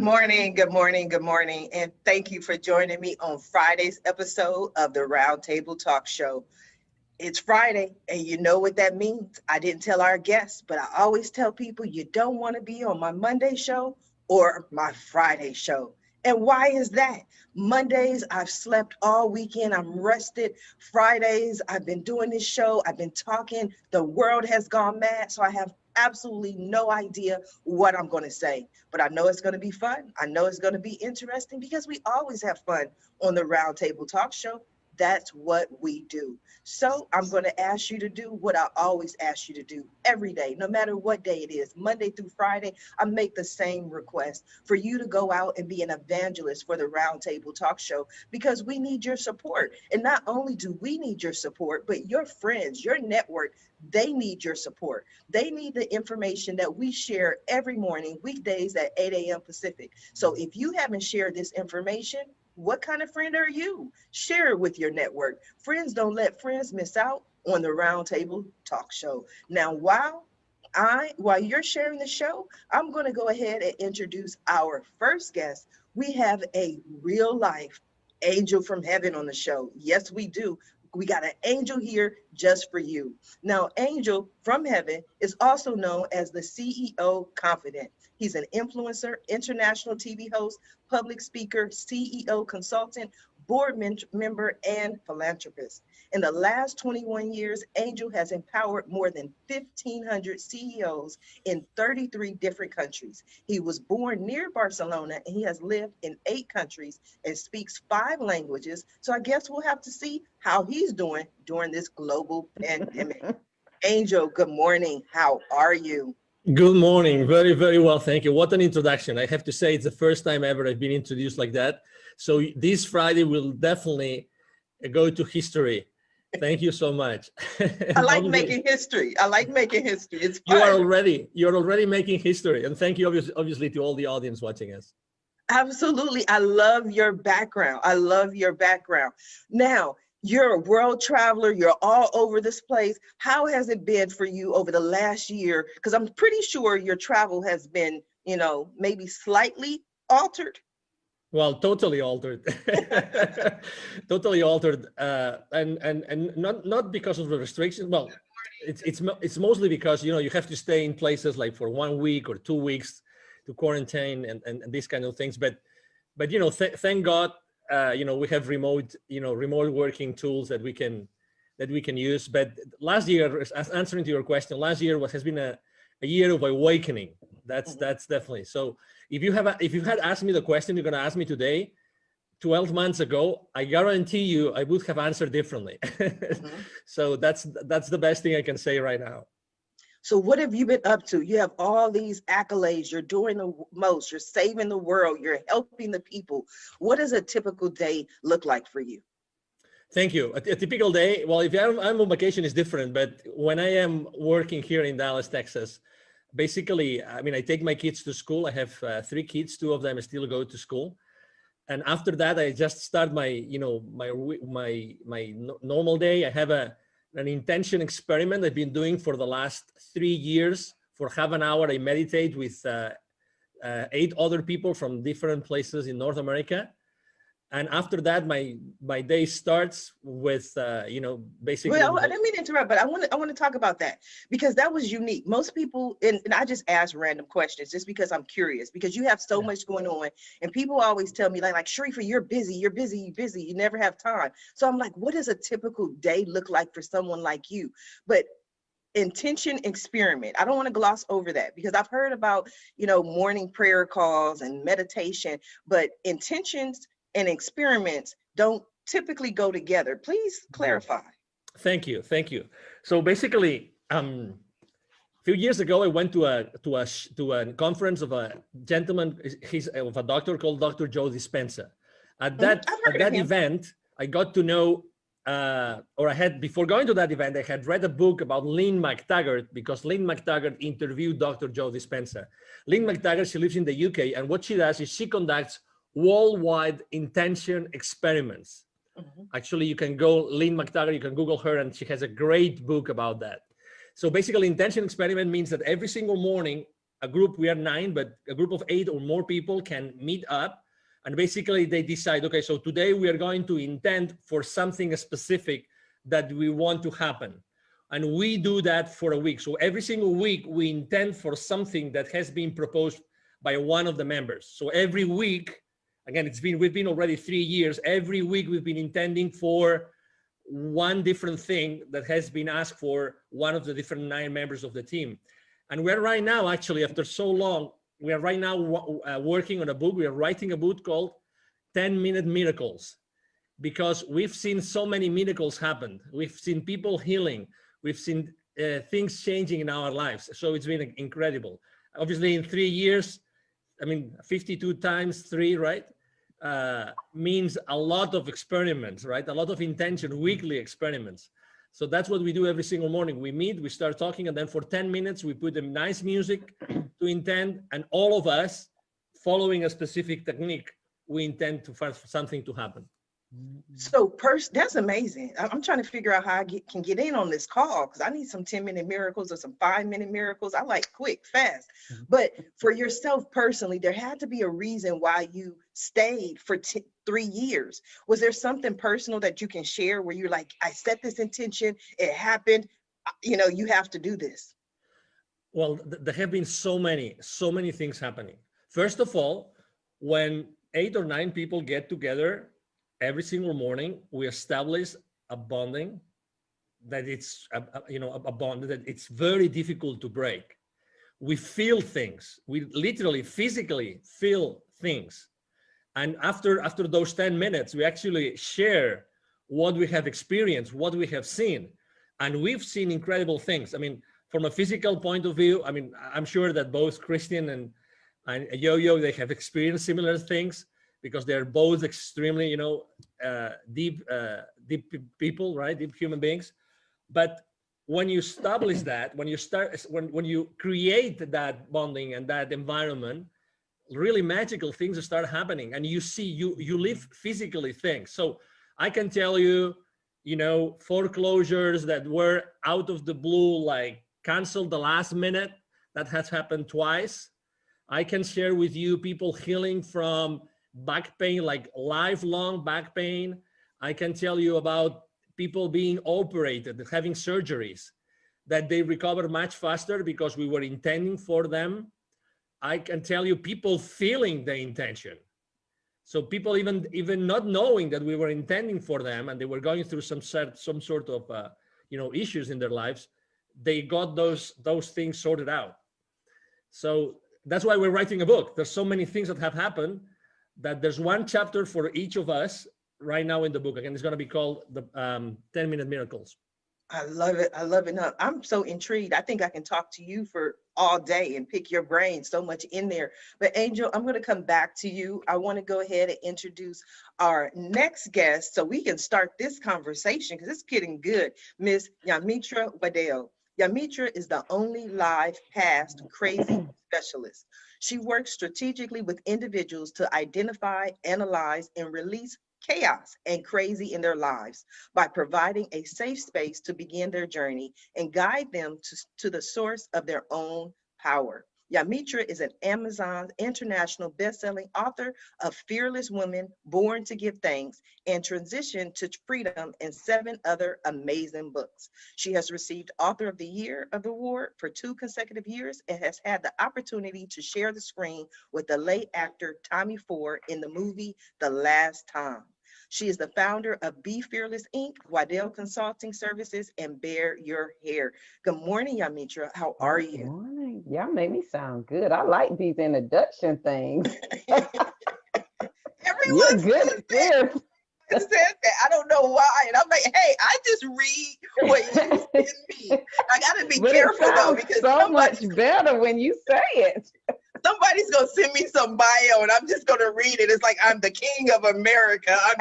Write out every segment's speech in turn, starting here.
morning, good morning, good morning, and thank you for joining me on Friday's episode of the Roundtable Talk Show. It's Friday, and you know what that means. I didn't tell our guests, but I always tell people you don't want to be on my Monday show or my Friday show. And why is that? Mondays, I've slept all weekend. I'm rested. Fridays, I've been doing this show. I've been talking. The world has gone mad. So I have absolutely no idea what I'm going to say. But I know it's going to be fun. I know it's going to be interesting because we always have fun on the Roundtable Talk Show. That's what we do. So I'm going to ask you to do what I always ask you to do every day, no matter what day it is, Monday through Friday. I make the same request for you to go out and be an evangelist for the Roundtable Talk Show, because we need your support. And not only do we need your support, but your friends, your network, they need your support. They need the information that we share every morning, weekdays at 8 a.m. Pacific. So if you haven't shared this information, what kind of friend are you? Share it with your network. Friends don't let friends miss out on the Roundtable Talk Show. Now, while you're sharing the show, I'm going to go ahead and introduce our first guest. We have a real life angel from heaven on the show. Yes, we do. We got an angel here just for you. Now, Angel from heaven is also known as the CEO Confidant. He's an influencer, international TV host, public speaker, CEO consultant, board member, and philanthropist. In the last 21 years, Angel has empowered more than 1,500 CEOs in 33 different countries. He was born near Barcelona, and he has lived in 8 countries and speaks 5 languages. So I guess we'll have to see how he's doing during this global pandemic. Angel, good morning. How are you? Good morning. Very, very well. Thank you. What an introduction. I have to say it's the first time ever I've been introduced like that. So this Friday will definitely go to history. Thank you so much. I like making history. I like making history. It's fun. You're already making history. And thank you obviously to all the audience watching us. Absolutely. I love your background. I love your background. Now, you're a world traveler. You're all over this place. How has it been for you over the last year? Because I'm pretty sure your travel has been, maybe slightly altered. Well, totally altered. Totally altered. And not because of the restrictions. Well, it's mostly because, you have to stay in places like for 1 week or 2 weeks to quarantine and these kind of things. But thank God, we have remote working tools that we can use. But last year, as answering to your question, last year has been a year of awakening. That's definitely. So if you had asked me the question you're going to ask me today, 12 months ago, I guarantee you I would have answered differently. So that's the best thing I can say right now. So what have you been up to? You have all these accolades. You're doing the most. You're saving the world. You're helping the people. What does a typical day look like for you? Thank you. A typical day, well, if I'm on vacation, it's different. But when I am working here in Dallas, Texas, basically, I take my kids to school. I have 3 kids. 2 of them still go to school. And after that, I just start my normal day. I have an intention experiment I've been doing for the last 3 years. For half an hour, I meditate with 8 other people from different places in North America. And after that, my day starts with, basically. Well, I didn't mean to interrupt, but I want to talk about that, because that was unique. Most people, and I just ask random questions just because I'm curious, because you have so much going on, and people always tell me like Sharifa, you're busy, you never have time. So I'm like, what does a typical day look like for someone like you? But intention experiment, I don't want to gloss over that, because I've heard about, morning prayer calls and meditation, but intentions and experiments don't typically go together. Please clarify. Thank you. So basically, a few years ago, I went to a conference of a gentleman. He's of a doctor called Dr. Joe Dispenza. At that event, I got to know, before going to that event, I had read a book about Lynn McTaggart, because Lynn McTaggart interviewed Dr. Joe Dispenza. Lynn McTaggart, she lives in the UK, and what she does is she conducts worldwide intention experiments. Actually, you can go Lynn McTaggart, you can Google her, and she has a great book about that. So basically, intention experiment means that every single morning a group, we are 9, but a group of 8 or more people can meet up, and basically they decide, okay, so today we are going to intend for something specific that we want to happen. And we do that for a week. So every single week we intend for something that has been proposed by one of the members. So every week, again, we've been already 3 years. Every week we've been intending for one different thing that has been asked for one of the different 9 members of the team. And we're right now, actually, after so long, we are right now working on a book. We are writing a book called 10-Minute Miracles, because we've seen so many miracles happen. We've seen people healing. We've seen things changing in our lives. So it's been incredible. Obviously, in 3 years, I mean, 52 times 3, right? Means a lot of experiments, right? A lot of intention, weekly experiments. So that's what we do every single morning. We meet, we start talking, and then for 10 minutes, we put them nice music to intend, and all of us, following a specific technique, we intend for something to happen. So that's amazing. I'm trying to figure out how I can get in on this call, because I need some 10-minute miracles or some 5-minute miracles. I like quick, fast. But for yourself personally, there had to be a reason why you stayed for 3 years. Was there something personal that you can share where you're like, I set this intention, it happened, you have to do this? Well, there have been so many things happening. First of all, when 8 or 9 people get together every single morning, we establish a bonding that it's a bond that it's very difficult to break. We feel things. We literally physically feel things. And after those 10 minutes, we actually share what we have experienced, what we have seen. And we've seen incredible things. I mean, from a physical point of view, I mean, I'm sure that both Christian and Yo-Yo, they have experienced similar things, because they're both extremely, deep people, right? Deep human beings. But when you establish that, when you create that bonding and that environment, really magical things start happening, and you live physically things. So I can tell you, foreclosures that were out of the blue, like canceled the last minute, that has happened twice. I can share with you people healing from back pain, like lifelong back pain. I can tell you about people being operated, having surgeries, that they recover much faster because we were intending for them. I can tell you people feeling the intention. So people even not knowing that we were intending for them, and they were going through some sort of issues in their lives, they got those things sorted out. So that's why we're writing a book. There's so many things that have happened that there's one chapter for each of us right now in the book. Again, it's going to be called the 10-Minute Miracles. I love it. I love it. No, I'm so intrigued. I think I can talk to you for all day and pick your brain, so much in there. But Angel, I'm going to come back to you. I want to go ahead and introduce our next guest so we can start this conversation, because it's getting good. Miss Yamitra Wadeo. Yamitra is the only live past crazy specialist. She works strategically with individuals to identify, analyze, and release chaos and crazy in their lives by providing a safe space to begin their journey and guide them to the source of their own power. Yamitra is an Amazon international best-selling author of Fearless Women, Born to Give Thanks, and Transition to Freedom, and 7 other amazing books. She has received Author of the Year award for 2 consecutive years and has had the opportunity to share the screen with the late actor Tommy Ford in the movie The Last Time. She is the founder of Be Fearless Inc., Waddell Consulting Services, and Bear Your Hair. Good morning, Yamitra. How are you? Good morning. Y'all make me sound good. I like these introduction things. Everyone good at this. said that. I don't know why. And I'm like, hey, I just read what you send me. I got to be careful, though, because so much better when you say it. Somebody's going to send me some bio and I'm just going to read it. It's like, I'm the king of America. I'm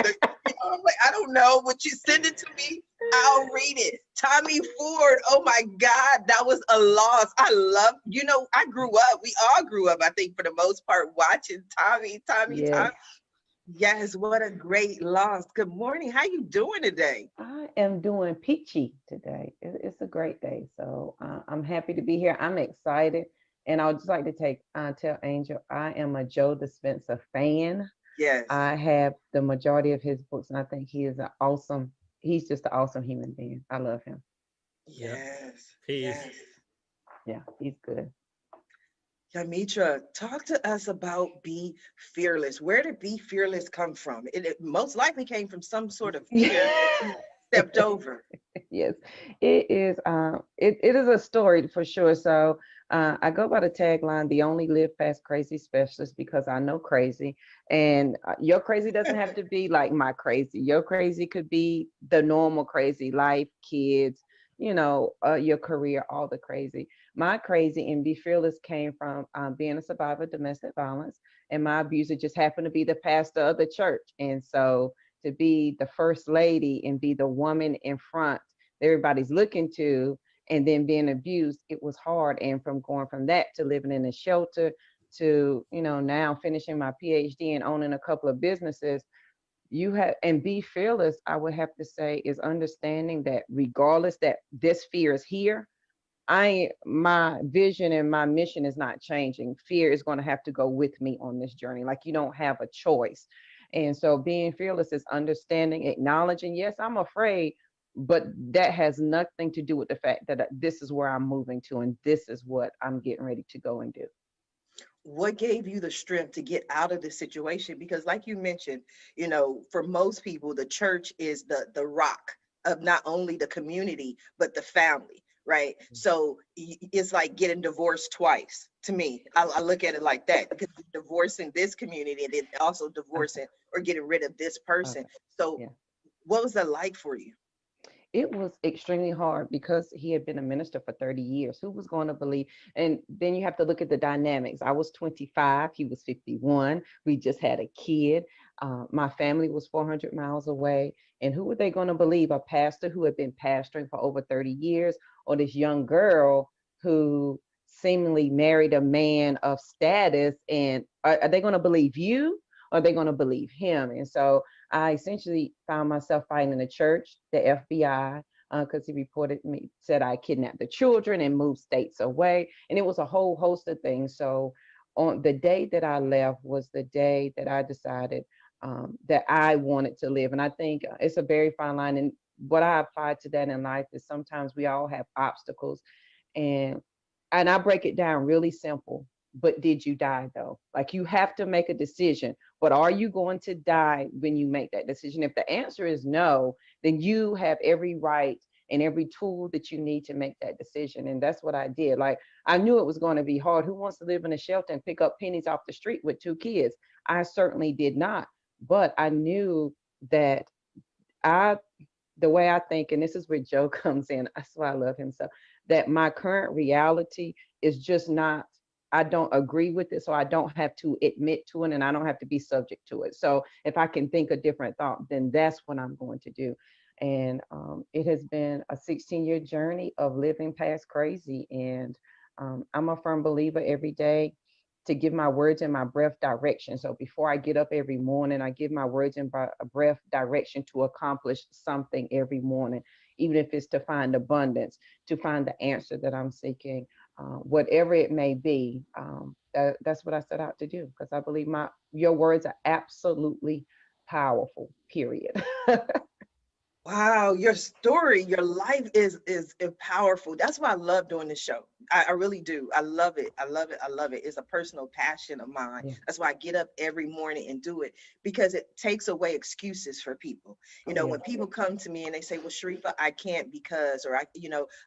like, I don't know. Would you send it to me? I'll read it. Tommy Ford. Oh my God. That was a loss. I love, I grew up. We all grew up, I think, for the most part, watching Tommy. Yes, what a great loss. Good morning. How you doing today? I am doing peachy today. It's a great day. So I'm happy to be here. I'm excited And I would just like to tell Angel, I am a Joe Dispenza fan. Yes. I have the majority of his books, and I think he's just an awesome human being. I love him. Yeah, Yes. he is. Yes. Yeah, he's good. Yamitra, talk to us about Be Fearless. Where did Be Fearless come from? It most likely came from some sort of fear that you stepped over. Yes, it is. It is a story for sure. So I go by the tagline, "The only live past crazy specialist," because I know crazy, and your crazy doesn't have to be like my crazy. Your crazy could be the normal crazy, life, kids, your career, all the crazy. My crazy and Be Fearless came from being a survivor of domestic violence, and my abuser just happened to be the pastor of the church, and so to be the first lady and be the woman in front that everybody's looking to, and then being abused, it was hard. And from going from that to living in a shelter to, now finishing my PhD and owning a couple of businesses, you have, and Be Fearless, I would have to say, is understanding that regardless that this fear is here, my vision and my mission is not changing. Fear is going to have to go with me on this journey. Like, you don't have a choice. And so being fearless is understanding, acknowledging, yes, I'm afraid, but that has nothing to do with the fact that this is where I'm moving to and this is what I'm getting ready to go and do. What gave you the strength to get out of this situation? Because like you mentioned, for most people, the church is the rock of not only the community, but the family, right? So it's like getting divorced twice to me. I look at it like that, because you're divorcing this community and then also Okay. divorcing or getting rid of this person. Okay. So Yeah. what was that like for you? It was extremely hard because he had been a minister for 30 years. Who was going to believe? And then you have to look at the dynamics. I was 25, he was 51. We just had a kid. My family was 400 miles away. And who were they going to believe? A pastor who had been pastoring for over 30 years, or this young girl who seemingly married a man of status? And are they going to believe you? Or are they going to believe him? And so I essentially found myself fighting in the church, the FBI, because he reported me, said I kidnapped the children and moved states away. And it was a whole host of things. So on the day that I left was the day that I decided that I wanted to live. And I think it's a very fine line. And what I applied to that in life is sometimes we all have obstacles. And I break it down really simple. But did you die though? Like, you have to make a decision. But are you going to die when you make that decision? If the answer is no, then you have every right and every tool that you need to make that decision. And that's what I did. Like, I knew it was going to be hard. Who wants to live in a shelter and pick up pennies off the street with two kids? I certainly did not. But I knew that I the way I think, and this is where Joe comes in, that's why I love him so, that my current reality is just not, I don't agree with it. So I don't have to admit to it and I don't have to be subject to it. So if I can think a different thought, then that's what I'm going to do. And it has been a 16-year journey of living past crazy. And I'm a firm believer every day to give my words and my breath direction. So before I get up every morning, I give my words and breath direction to accomplish something every morning, even if it's to find abundance, to find the answer that I'm seeking, whatever it may be. That's what I set out to do, because I believe your words are absolutely powerful, period. Wow, your story, your life is powerful. That's why I love doing this show. I really do. I love it. I love it. I love it. It's a personal passion of mine. Yeah. That's why I get up every morning and do it, because it takes away excuses for people. Yeah. When people come to me and they say, "Well, Sharifa, I can't because," or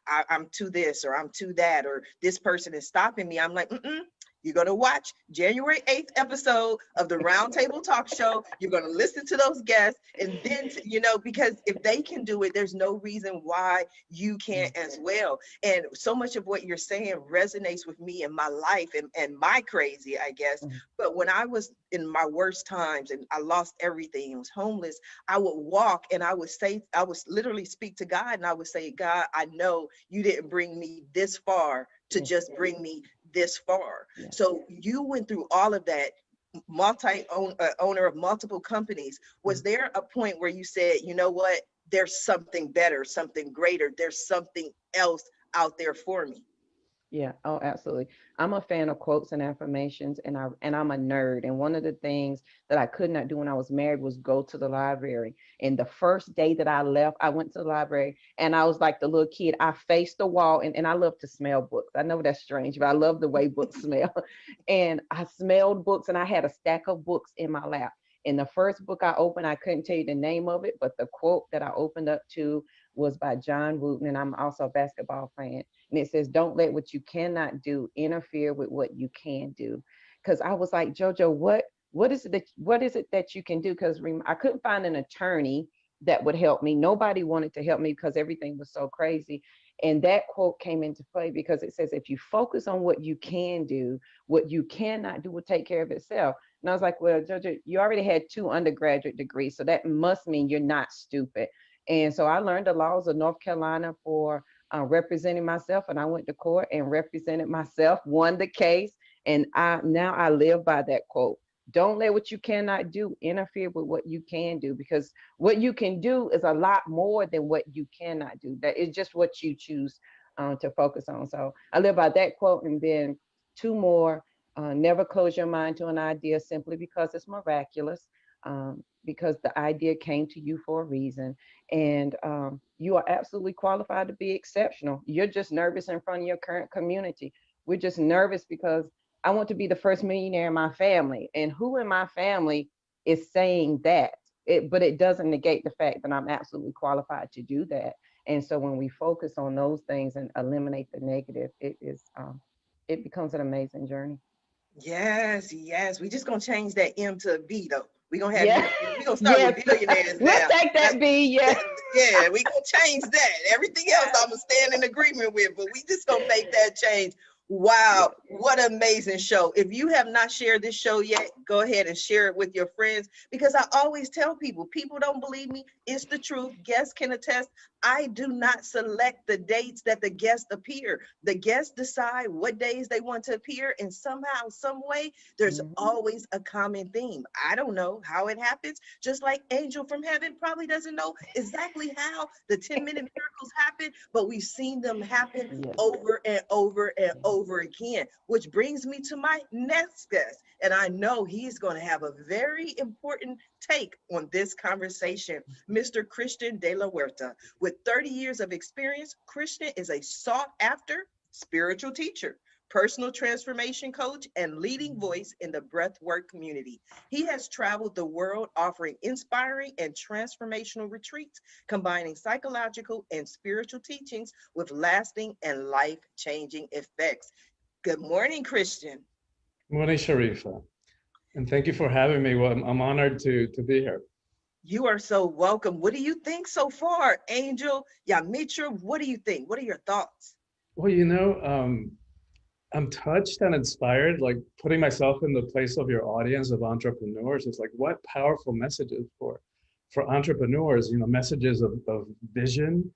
I'm too this or I'm too that, or this person is stopping me. I'm like, mm-mm. You're going to watch January 8th episode of the Roundtable Talk Show. You're going to listen to those guests. And then, because if they can do it, there's no reason why you can't as well. And so much of what you're saying resonates with me in my life and my crazy, I guess. Mhm. But when I was in my worst times and I lost everything and was homeless, I would walk and I would literally speak to God, and I would say, "God, I know you didn't bring me this far to Yeah. just bring me this far." Yeah. So you went through all of that, owner of multiple companies. Was there a point where you said, "You know what? There's something better, something greater. There's something else out there for me"? Yeah, oh, absolutely. I'm a fan of quotes and affirmations, and I'm a nerd. And one of the things that I could not do when I was married was go to the library. And the first day that I left, I went to the library and I was like the little kid. I faced the wall, and I love to smell books. I know that's strange, but I love the way books smell. And I smelled books, and I had a stack of books in my lap. And the first book I opened, I couldn't tell you the name of it, but the quote that I opened up to was by John Wooten, and I'm also a basketball fan, and it says, "Don't let what you cannot do interfere with what you can do." Because I was like, JoJo, what is it that you can do? Because I couldn't find an attorney that would help me. Nobody wanted to help me because everything was so crazy. And that quote came into play because it says, if you focus on what you can do, what you cannot do will take care of itself. And I was like, well, JoJo, you already had 2 undergraduate degrees, so that must mean you're not stupid. And so I learned the laws of North Carolina for representing myself, and I went to court and represented myself, won the case, and I live by that quote. Don't let what you cannot do interfere with what you can do, because what you can do is a lot more than what you cannot do. That is just what you choose to focus on. So I live by that quote, and then 2 more. Never close your mind to an idea simply because it's miraculous, because the idea came to you for a reason, and you are absolutely qualified to be exceptional. You're just nervous in front of your current community. We're just nervous because I want to be the first millionaire in my family, and who in my family is saying that? But it doesn't negate the fact that I'm absolutely qualified to do that. And so when we focus on those things and eliminate the negative, it becomes an amazing journey. Yes, yes. We just gonna change that M to a B though. We gonna have you. Yeah. We gonna start with Yes. billionaires We'll now. take That's that B. Yeah. yeah. We gonna change that. Everything else I'm gonna stand in agreement with, but we just gonna make that change. Wow, what an amazing show. If you have not shared this show yet, go ahead and share it with your friends, because I always tell people, people don't believe me. It's the truth. Guests can attest. I do not select the dates that the guests appear. The guests decide what days they want to appear, and somehow, some way, there's Mhm. always a common theme. I don't know how it happens, just like Angel from Heaven probably doesn't know exactly how the 10-minute miracles happen, but we've seen them happen Yes. over and over and over again, which brings me to my next guest. And I know he's going to have a very important take on this conversation, Mr. Christian de la Huerta. With 30 years of experience, Christian is a sought after spiritual teacher, personal transformation coach, and leading voice in the breathwork community. He has traveled the world offering inspiring and transformational retreats, combining psychological and spiritual teachings with lasting and life-changing effects. Good morning, Christian. Morning, Sharifa, and thank you for having me. Well, I'm honored to be here. You are so welcome. What do you think so far, Angel? Yamitra, what do you think? What are your thoughts? Well, I'm touched and inspired, like putting myself in the place of your audience of entrepreneurs. It's like, what powerful messages for entrepreneurs, messages of vision,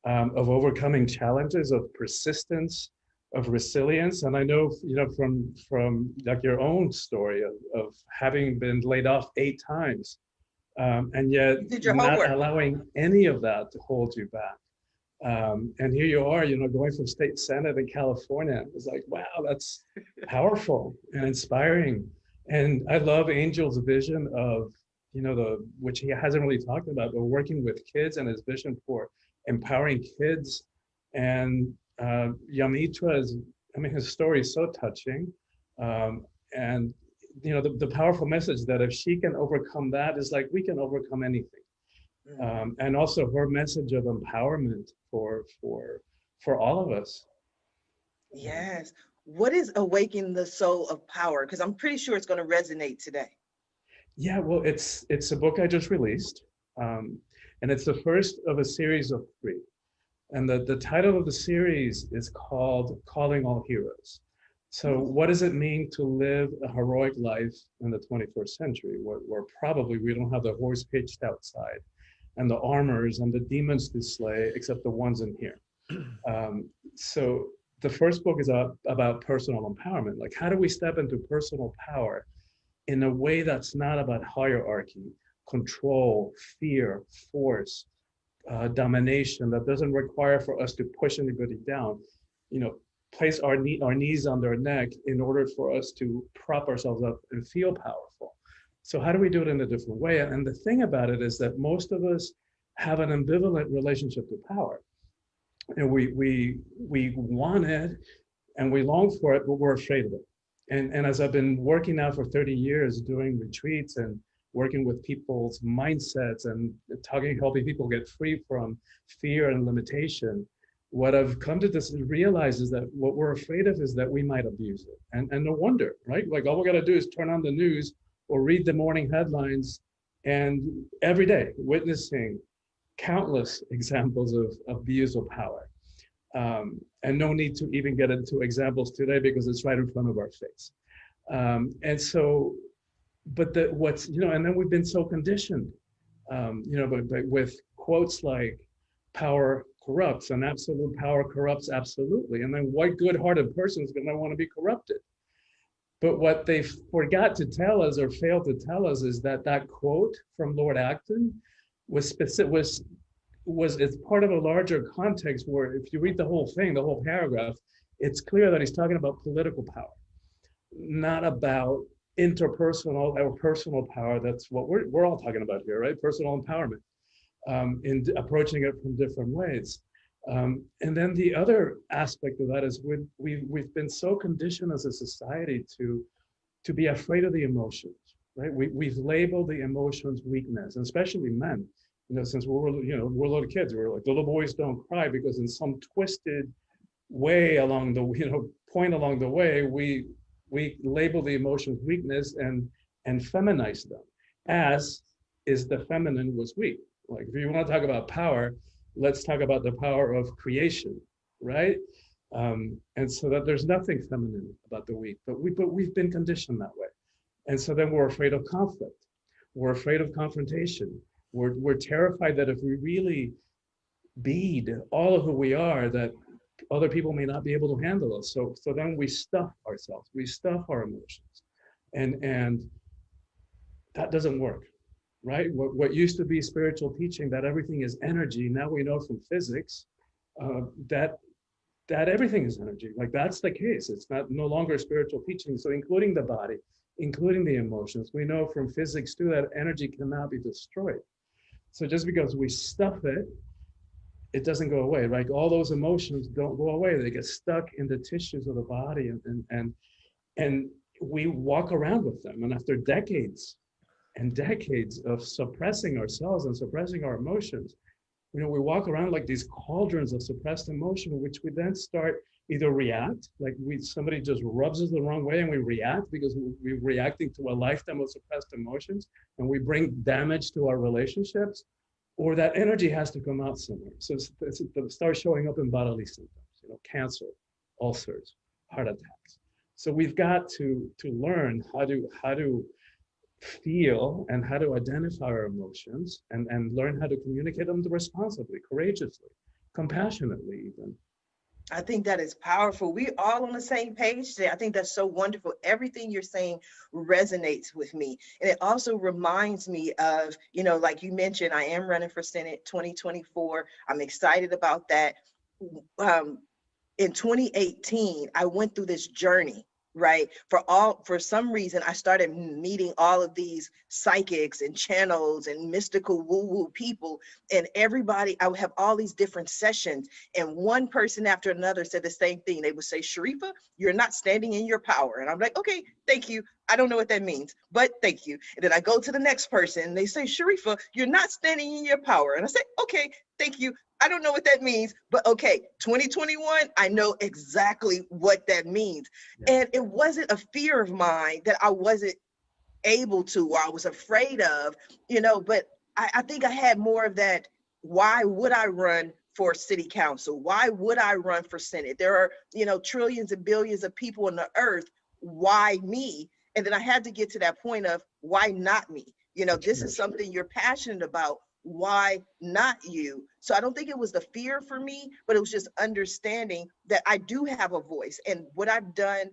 of overcoming challenges, of persistence, of resilience. And I know, from like your own story of having been laid off 8 times, and yet You did your not homework. allowing any of that to hold you back. And here you are, going from state senate in California. It's like, wow, that's powerful and inspiring. And I love Angel's vision of, which he hasn't really talked about, but working with kids and his vision for empowering kids. And Yamitra his story is so touching. And the powerful message that if she can overcome that, is like we can overcome anything. And also her message of empowerment for all of us. Yes. What is Awaken the Soul of Power? Because I'm pretty sure it's going to resonate today. Yeah, well, it's a book I just released, and it's the first of a series of 3. And the title of the series is called Calling All Heroes. So what does it mean to live a heroic life in the 21st century, where probably we don't have the horse pitched outside and the armors and the demons to slay, except the ones in here. So the first book is about personal empowerment. Like, how do we step into personal power in a way that's not about hierarchy, control, fear, force, domination, that doesn't require for us to push anybody down. place our knees on their neck in order for us to prop ourselves up and feel powerful. So how do we do it in a different way? And the thing about it is that most of us have an ambivalent relationship to power. And we want it and we long for it, but we're afraid of it. And as I've been working now for 30 years, doing retreats and working with people's mindsets and helping people get free from fear and limitation, what I've come to realize is that what we're afraid of is that we might abuse it. And no wonder, right? Like all we got to do is turn on the news or read the morning headlines, and every day witnessing countless examples of abuse of power. And no need to even get into examples today because it's right in front of our face. And so, but and then we've been so conditioned, but with quotes like power corrupts and absolute power corrupts absolutely. And then what good-hearted person is going to want to be corrupted? But what they forgot to tell us or failed to tell us is that quote from Lord Acton was it's part of a larger context where if you read the whole thing, the whole paragraph, it's clear that he's talking about political power, not about interpersonal or personal power. That's what we're all talking about here, right? Personal empowerment, in approaching it from different ways. And then the other aspect of that is we've been so conditioned as a society to be afraid of the emotions, right? We've labeled the emotions weakness, and especially men. Since we're little kids, we're like, little boys don't cry, because in some twisted way along the point along the way, we label the emotions weakness and feminize them, as is the feminine was weak. Like if you want to talk about power, let's talk about the power of creation, right? And so that there's nothing feminine about the weak, but we've been conditioned that way. And so then we're afraid of conflict. We're afraid of confrontation. We're terrified that if we really bead all of who we are, that other people may not be able to handle us. So then we stuff ourselves, we stuff our emotions, and that doesn't work, right? What used to be spiritual teaching, that everything is energy, now we know from physics that everything is energy. Like that's the case. It's no longer spiritual teaching. So including the body, including the emotions, we know from physics too that energy cannot be destroyed. So just because we stuff it, it doesn't go away, right? All those emotions don't go away. They get stuck in the tissues of the body, and we walk around with them. And after decades and decades of suppressing ourselves and suppressing our emotions, we walk around like these cauldrons of suppressed emotion, which we then start either react, like somebody just rubs us the wrong way and we react because we're reacting to a lifetime of suppressed emotions, and we bring damage to our relationships, or that energy has to come out somewhere. So it starts showing up in bodily symptoms, cancer, ulcers, heart attacks. So we've got to learn how to feel and how to identify our emotions and learn how to communicate them responsibly, courageously, compassionately even. I think that is powerful. We're all on the same page today. I think that's so wonderful. Everything you're saying resonates with me. And it also reminds me of, like you mentioned, I am running for Senate 2024. I'm excited about that. In 2018, I went through this journey, right? For some reason, I started meeting all of these psychics and channels and mystical woo-woo people, and everybody, I would have all these different sessions, and one person after another said the same thing. They would say, Sharifa, you're not standing in your power. And I'm like, okay, thank you. I don't know what that means, but thank you. And then I go to the next person and they say, Sharifa, you're not standing in your power. And I say, okay, thank you. I don't know what that means, but okay, 2021, I know exactly what that means. Yeah. And it wasn't a fear of mine that I wasn't able to, or I was afraid of, but I think I had more of that. Why would I run for city council? Why would I run for Senate? There are, trillions and billions of people on the earth. Why me? And then I had to get to that point of why not me? This is something you're passionate about. Why not you? So I don't think it was the fear for me, but it was just understanding that I do have a voice. And what I've done,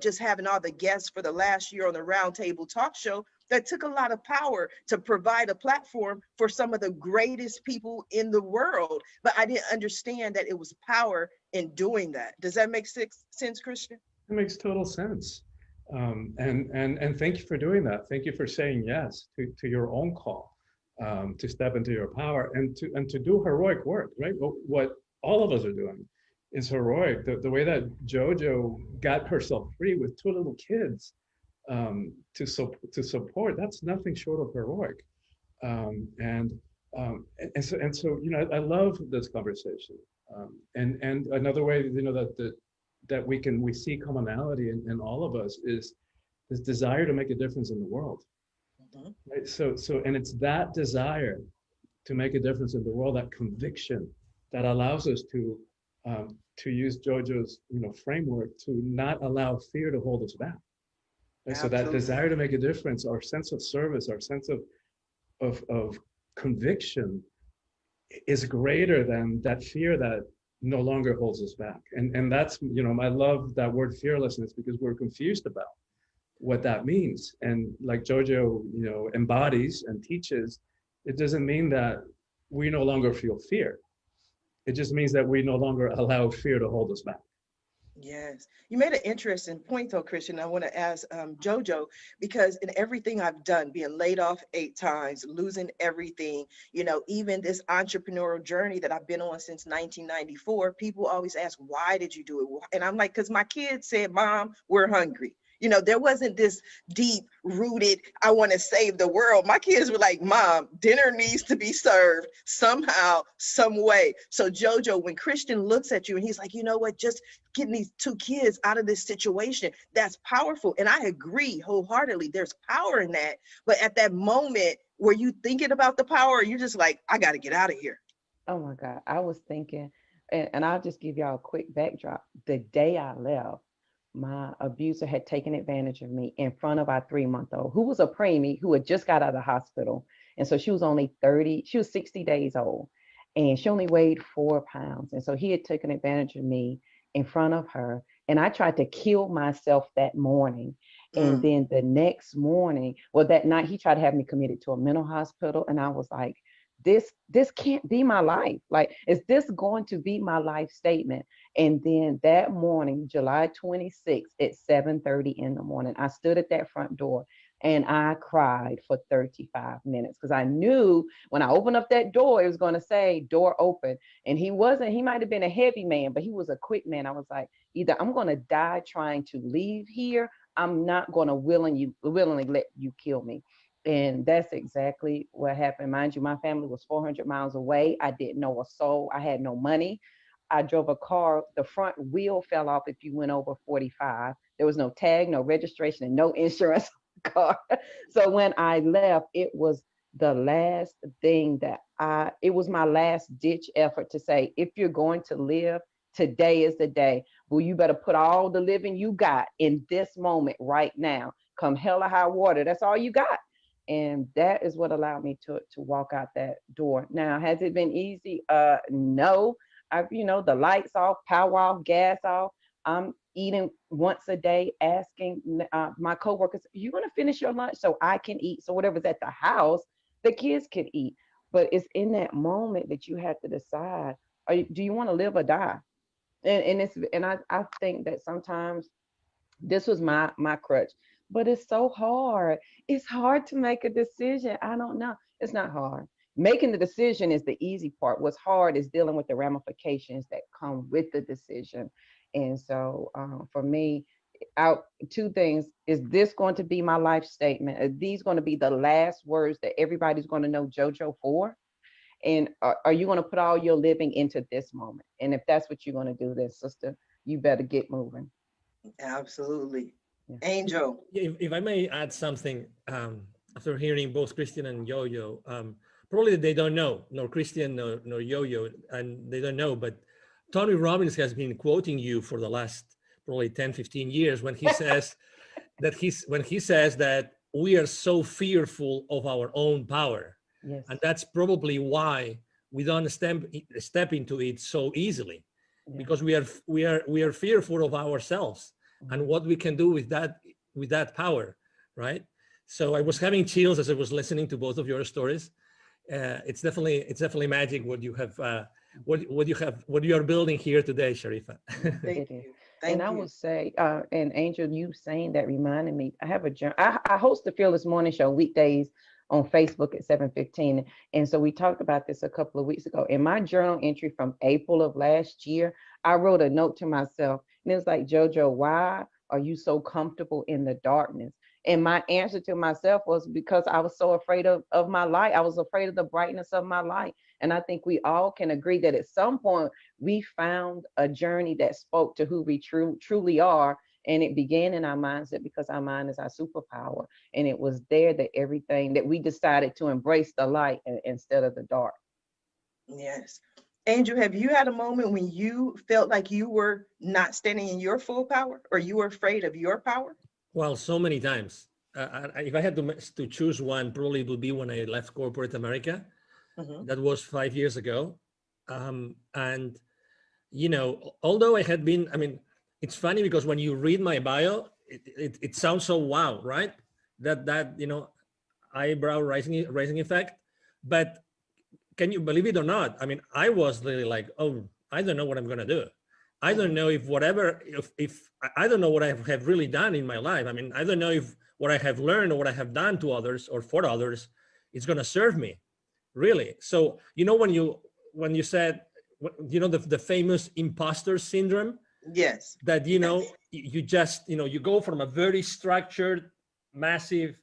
just having all the guests for the last year on the Roundtable Talk Show, that took a lot of power to provide a platform for some of the greatest people in the world. But I didn't understand that it was power in doing that. Does that make sense, Christian? It makes total sense. And thank you for doing that. Thank you for saying yes to your own call, to step into your power and to do heroic work, right? What all of us are doing is heroic. The way that JoJo got herself free with two little kids to support, that's nothing short of heroic. And so I love this conversation. And another way that we see commonality in all of us is this desire to make a difference in the world. Mm-hmm. Right? So and it's that desire to make a difference in the world, that conviction, that allows us to use JoJo's framework to not allow fear to hold us back. Right? So that desire to make a difference, our sense of service, our sense of conviction is greater than that fear that no longer holds us back. And that's, I love that word fearlessness, because we're confused about what that means. And like JoJo, embodies and teaches, it doesn't mean that we no longer feel fear. It just means that we no longer allow fear to hold us back. Yes. You made an interesting point though, Christian. I want to ask JoJo, because in everything I've done, being laid off 8 times, losing everything, even this entrepreneurial journey that I've been on since 1994, people always ask, why did you do it? And I'm like, because my kids said, Mom, we're hungry. There wasn't this deep rooted, I want to save the world. My kids were like, Mom, dinner needs to be served somehow, some way. So JoJo, when Christian looks at you and he's like, you know what, just getting these 2 kids out of this situation, that's powerful. And I agree wholeheartedly, there's power in that. But at that moment, were you thinking about the power, or you just like, I got to get out of here? Oh my God, I was thinking, and I'll just give y'all a quick backdrop. The day I left, my abuser had taken advantage of me in front of our 3-month-old, who was a preemie, who had just got out of the hospital. And so she was only 60 days old, and she only weighed 4 pounds. And so he had taken advantage of me in front of her. And I tried to kill myself that morning. And then the next morning, that night, he tried to have me committed to a mental hospital. And I was like, this can't be my life. Like, is this going to be my life statement? And then that morning, July 26th at 7:30 in the morning, I stood at that front door and I cried for 35 minutes, because I knew when I opened up that door, it was going to say door open. And he might have been a heavy man, but he was a quick man. I was like, either I'm going to die trying to leave here, I'm not going to willingly let you kill me. And that's exactly what happened. Mind you, my family was 400 miles away. I didn't know a soul. I had no money. I drove a car. The front wheel fell off if you went over 45. There was no tag, no registration, and no insurance on the car. So when I left, it was the last thing it was my last ditch effort to say, if you're going to live, today is the day. Well, you better put all the living you got in this moment right now. Come hell or high water. That's all you got. And that is what allowed me to walk out that door. Now, has it been easy? No. The lights off, power off, gas off. I'm eating once a day, asking my coworkers, "You going to finish your lunch so I can eat?" So whatever's at the house, the kids can eat. But it's in that moment that you have to decide: do you want to live or die? And I think that sometimes this was my crutch. But it's so hard. It's hard to make a decision. I don't know. It's not hard. Making the decision is the easy part. What's hard is dealing with the ramifications that come with the decision. And so for me, 2 things. Is this going to be my life statement? Are these going to be the last words that everybody's going to know JoJo for? And are you going to put all your living into this moment? And if that's what you're going to do, then sister, you better get moving. Absolutely. Angel. If I may add something, after hearing both Christian and Yo-Yo, probably they don't know, nor Christian nor Yo-Yo, and they don't know, but Tony Robbins has been quoting you for the last probably 10, 15 years when he says that we are so fearful of our own power. Yes. And that's probably why we don't step into it so easily, because we are fearful of ourselves and what we can do with that power, right? So I was having chills as I was listening to both of your stories. It's definitely magic what you have, what you are building here today, Sharifa. Thank It is. you. And Thank I you. would say, and Angel, you saying that reminded me, I have a journal. I host the Fearless Morning Show weekdays on Facebook at 7:15. And so we talked about this a couple of weeks ago. In my journal entry from April of last year, I wrote a note to myself, and it was like, JoJo, why are you so comfortable in the darkness? And my answer to myself was because I was so afraid of my light. I was afraid of the brightness of my light. And I think we all can agree that at some point we found a journey that spoke to who we truly are. And it began in our mindset because our mind is our superpower. And it was there that everything that we decided to embrace the light instead of the dark. Yes. Angel, have you had a moment when you felt like you were not standing in your full power or you were afraid of your power? Well, so many times. If I had to choose one, probably it would be when I left corporate America. Mhm. That was 5 years ago. And, although I had been, I mean, it's funny because when you read my bio, it sounds so wow, right? That eyebrow raising effect. But can you believe it or not? I mean, I was really like, oh, I don't know what I'm going to do. I don't know if I don't know what I have really done in my life. I mean, I don't know if what I have learned or what I have done to others or for others is going to serve me, really. So, when you said, the famous imposter syndrome, Yes. that, Yes. you just, you go from a very structured, massive,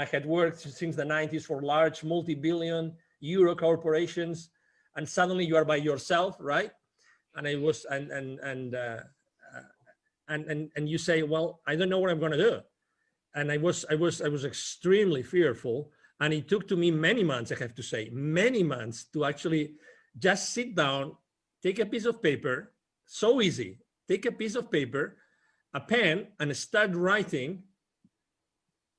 I had worked since the 90s for large multi-billion euro corporations, and suddenly you are by yourself, right? And I was, and you say, well, I don't know what I'm going to do. And I was extremely fearful. And it took to me many months, I have to say, many months to actually just sit down, take a piece of paper, so easy, take a piece of paper, a pen, and start writing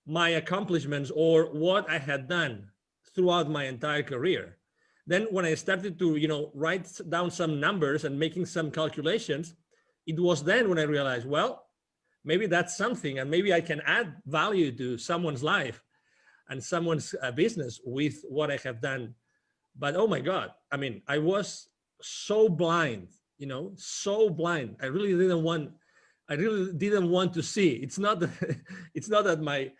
my accomplishments or what I had done throughout my entire career. Then when I started to, write down some numbers and making some calculations, it was then when I realized, well, maybe that's something, and maybe I can add value to someone's life and someone's business with what I have done. But oh my God, I mean, I was so blind, so blind. I really didn't want to see. It's not that, it's not that my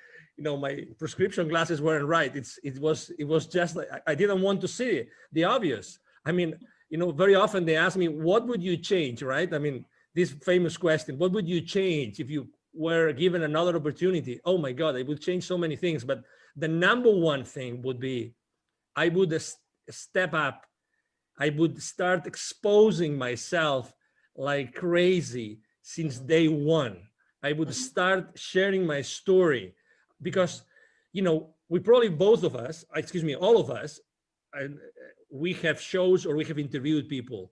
prescription glasses weren't right. It was just like I didn't want to see the obvious. I mean, very often they ask me, what would you change, right? I mean, this famous question, what would you change if you were given another opportunity? Oh my God, I would change so many things. But the number one thing would be, I would step up. I would start exposing myself like crazy since day one. I would start sharing my story because, we probably all of us, we have shows or we have interviewed people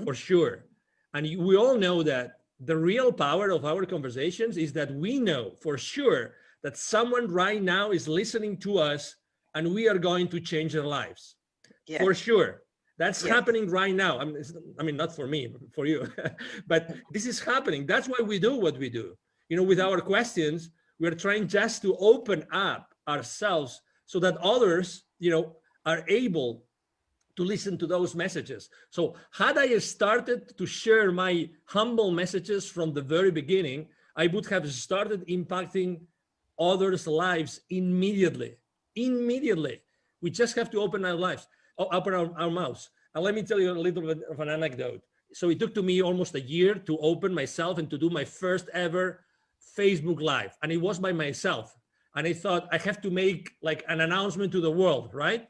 for sure. And we all know that the real power of our conversations is that we know for sure that someone right now is listening to us and we are going to change their lives. Yes. For sure. That's happening right now. I mean, not for me, but for you, but this is happening. That's why we do what we do. With our questions, we're trying just to open up ourselves so that others, are able to listen to those messages. So had I started to share my humble messages from the very beginning, I would have started impacting others' lives immediately. We just have to open our lives, open our mouths. And let me tell you a little bit of an anecdote. So it took to me almost a year to open myself and to do my first ever Facebook Live. And it was by myself. And I thought I have to make like an announcement to the world, right?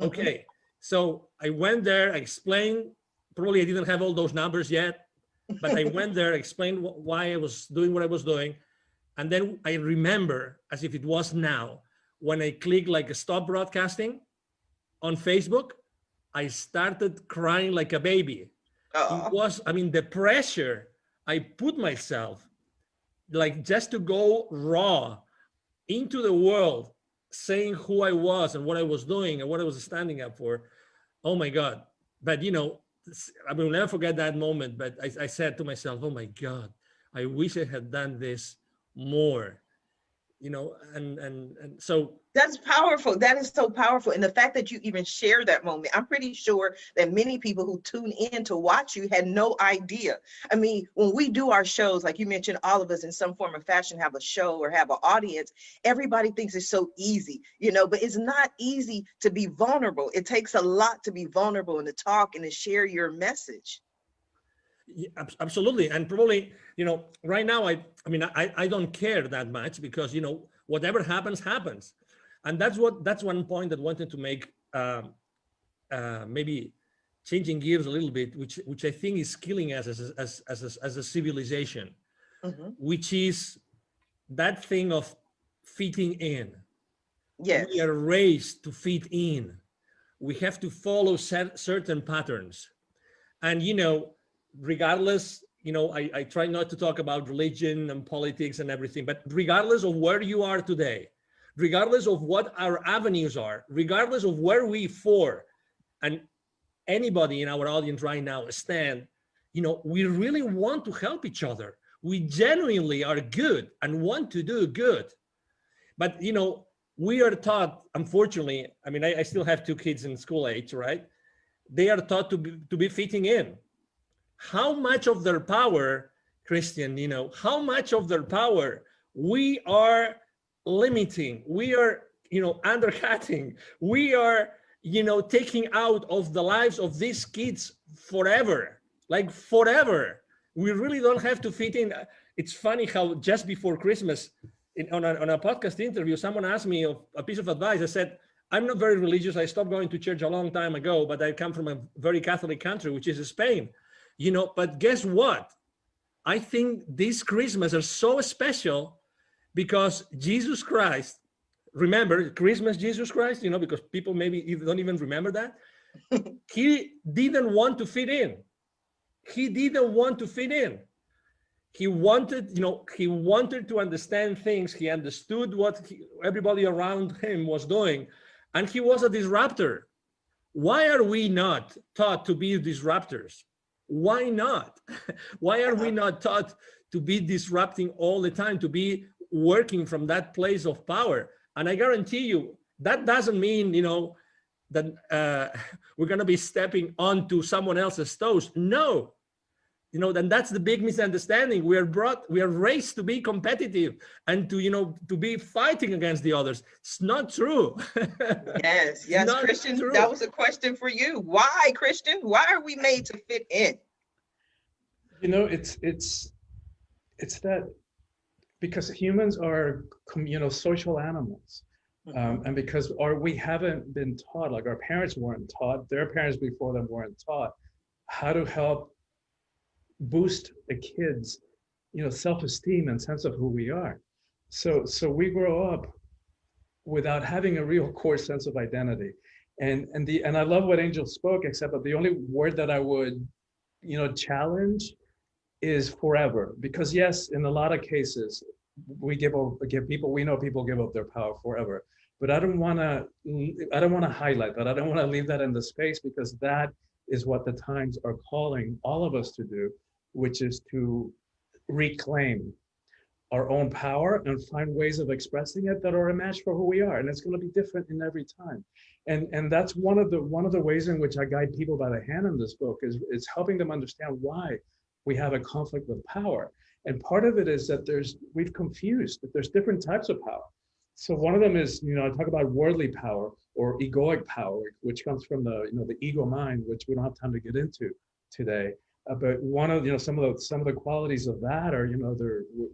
Okay. So I went there, I explained, probably I didn't have all those numbers yet, but I went there, explained why I was doing what I was doing. And then I remember, as if it was now, when I clicked like stop broadcasting on Facebook, I started crying like a baby. It was, the pressure I put myself, like just to go raw into the world, saying who I was and what I was doing and what I was standing up for. Oh my God. But I will never forget that moment. But I said to myself, oh my God, I wish I had done this more and so That's powerful. That is so powerful. And the fact that you even share that moment, I'm pretty sure that many people who tune in to watch you had no idea. I mean, when we do our shows, like you mentioned, all of us in some form or fashion have a show or have an audience, everybody thinks it's so easy, but it's not easy to be vulnerable. It takes a lot to be vulnerable and to talk and to share your message. yeah, absolutely. And probably, right now, I don't care that much because, whatever happens. And that's one point that I wanted to make, maybe changing gears a little bit, which I think is killing us as a civilization, which is that thing of fitting in. Yes. We are raised to fit in. We have to follow certain patterns. And, regardless, I try not to talk about religion and politics and everything, but regardless of where you are today, regardless of what our avenues are, regardless of where we for, and anybody in our audience right now stand, we really want to help each other. We genuinely are good and want to do good. But, we are taught, unfortunately, I still have 2 kids in school age, right? They are taught to be fitting in. How much of their power, Christian, how much of their power we are limiting, we are, undercutting, we are, taking out of the lives of these kids forever, like forever. We really don't have to fit in. It's funny how just before Christmas, on a podcast interview, someone asked me a piece of advice. I said, I'm not very religious. I stopped going to church a long time ago, but I come from a very Catholic country, which is Spain. But guess what? I think these Christmas are so special because Jesus Christ, remember Christmas, Jesus Christ, because people maybe don't even remember that. He didn't want to fit in. He didn't want to fit in. He wanted, he wanted to understand things. He understood what everybody around him was doing, and he was a disruptor. Why are we not taught to be disruptors? Why not? Why are we not taught to be disrupting all the time, to be working from that place of power? And I guarantee you, that doesn't mean, that we're going to be stepping onto someone else's toes. No. Then that's the big misunderstanding. We are raised to be competitive and to be fighting against the others. It's not true. Yes, Christian, true. That was a question for you. Why, Christian? Why are we made to fit in? It's that because humans are, social animals. And because we haven't been taught, like our parents weren't taught, their parents before them weren't taught how to help boost a kid's self-esteem and sense of who we are. So we grow up without having a real core sense of identity. And I love what Angel spoke, except that the only word that I would challenge is forever. Because yes, in a lot of cases we we know people give up their power forever. But I don't want to highlight that. I don't want to leave that in the space, because that is what the times are calling all of us to do, which is to reclaim our own power and find ways of expressing it that are a match for who we are. And it's going to be different in every time. And that's one of the ways in which I guide people by the hand in this book is helping them understand why we have a conflict with power. And part of it is that we've confused that there's different types of power. So one of them is, I talk about worldly power or egoic power, which comes from the ego mind, which we don't have time to get into today. But one of some of the qualities of that are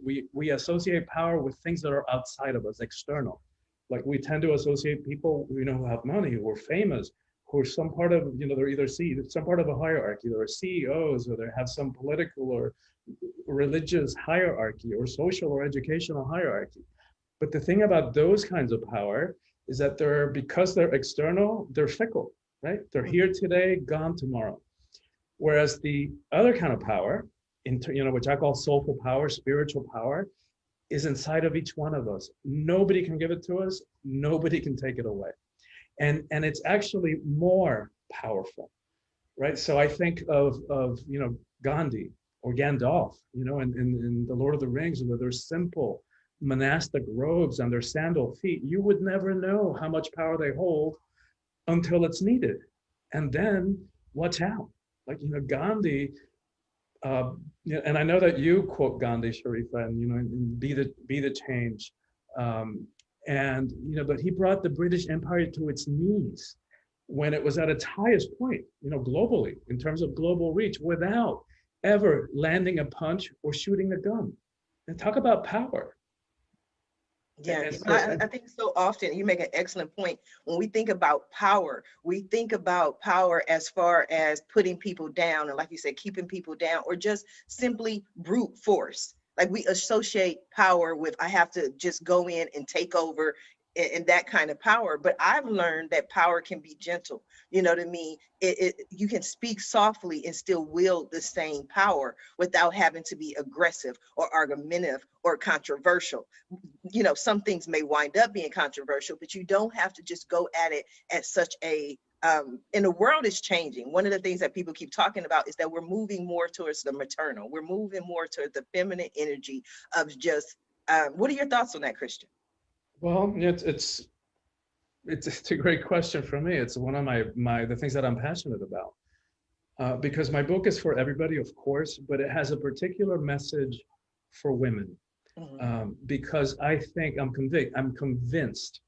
we associate power with things that are outside of us, external. Like we tend to associate people who have money, who are famous, who are some part of they're either some part of a hierarchy. They're CEOs, or they have some political or religious hierarchy, or social or educational hierarchy. But the thing about those kinds of power is that because they're external, they're fickle, right? They're here today, gone tomorrow. Whereas the other kind of power, which I call soulful power, spiritual power, is inside of each one of us. Nobody can give it to us. Nobody can take it away. And it's actually more powerful, right? So I think of Gandhi or Gandalf, in The Lord of the Rings, where they're simple, monastic robes on their sandal feet, you would never know how much power they hold until it's needed. And then watch out. Like, Gandhi, and I know that you quote Gandhi, Sharifa, and be the change. And, but he brought the British Empire to its knees when it was at its highest point, globally, in terms of global reach, without ever landing a punch or shooting a gun. And talk about power. Yeah, I think so often you make an excellent point. When we think about power, we think about power as far as putting people down, and like you said, keeping people down, or just simply brute force. Like we associate power with, I have to just go in and take over, and that kind of power. But I've learned that power can be gentle. You know what I mean? You can speak softly and still wield the same power without having to be aggressive or argumentative or controversial. Some things may wind up being controversial, but you don't have to just go at it at such a and the world is changing. One of the things that people keep talking about is that we're moving more towards the maternal. We're moving more towards the feminine energy of just, what are your thoughts on that, Christian? Well, it's a great question for me. It's one of the things that I'm passionate about, because my book is for everybody, of course, but it has a particular message for women, because I'm convinced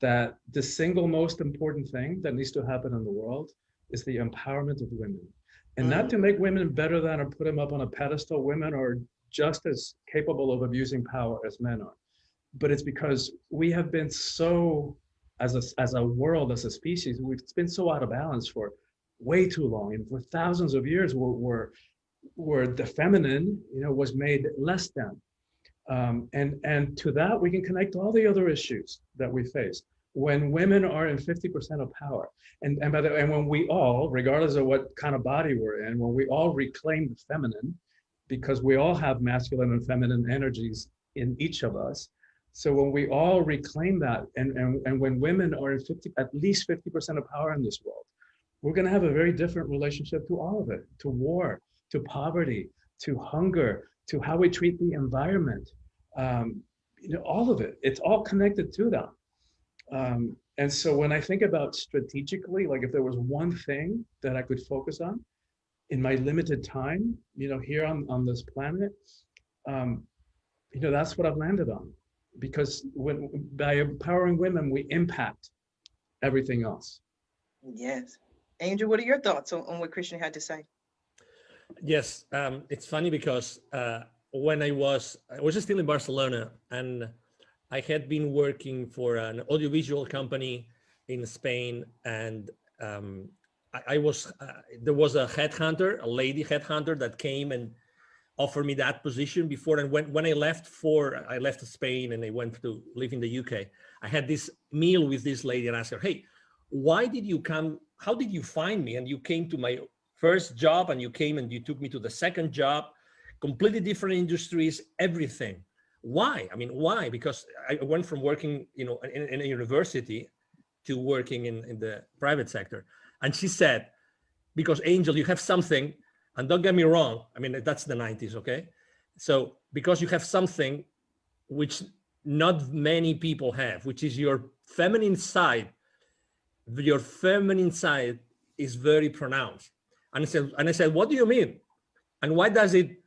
that the single most important thing that needs to happen in the world is the empowerment of women, and not to make women better than or put them up on a pedestal. Women are just as capable of abusing power as men are. But it's because we have been so, as a world, as a species, we've been so out of balance for way too long. And for thousands of years, where the feminine, was made less than. And to that, we can connect all the other issues that we face. When women are in 50% of power, and when we all, regardless of what kind of body we're in, when we all reclaim the feminine, because we all have masculine and feminine energies in each of us. So when we all reclaim that, and when women are in at least 50% of power in this world, we're going to have a very different relationship to all of it, to war, to poverty, to hunger, to how we treat the environment, all of it. It's all connected to that. And so when I think about strategically, like if there was one thing that I could focus on in my limited time, here on this planet, that's what I've landed on. Because by empowering women, we impact everything else. Yes. Angel, what are your thoughts on what Christian had to say? Yes, it's funny because when I was still in Barcelona, and I had been working for an audiovisual company in Spain, and there was a headhunter, a lady headhunter, that came and offered me that position before. And when I left Spain and I went to live in the UK, I had this meal with this lady and asked her, hey, why did you come? How did you find me? And you came to my first job, and you came and you took me to the second job, completely different industries, everything. Why? I mean, why? Because I went from working, in a university to working in the private sector. And she said, because Angel, you have something. And don't get me wrong, I mean, that's the 90s, okay? So because you have something which not many people have, which is your feminine side is very pronounced. And I said, what do you mean? And why did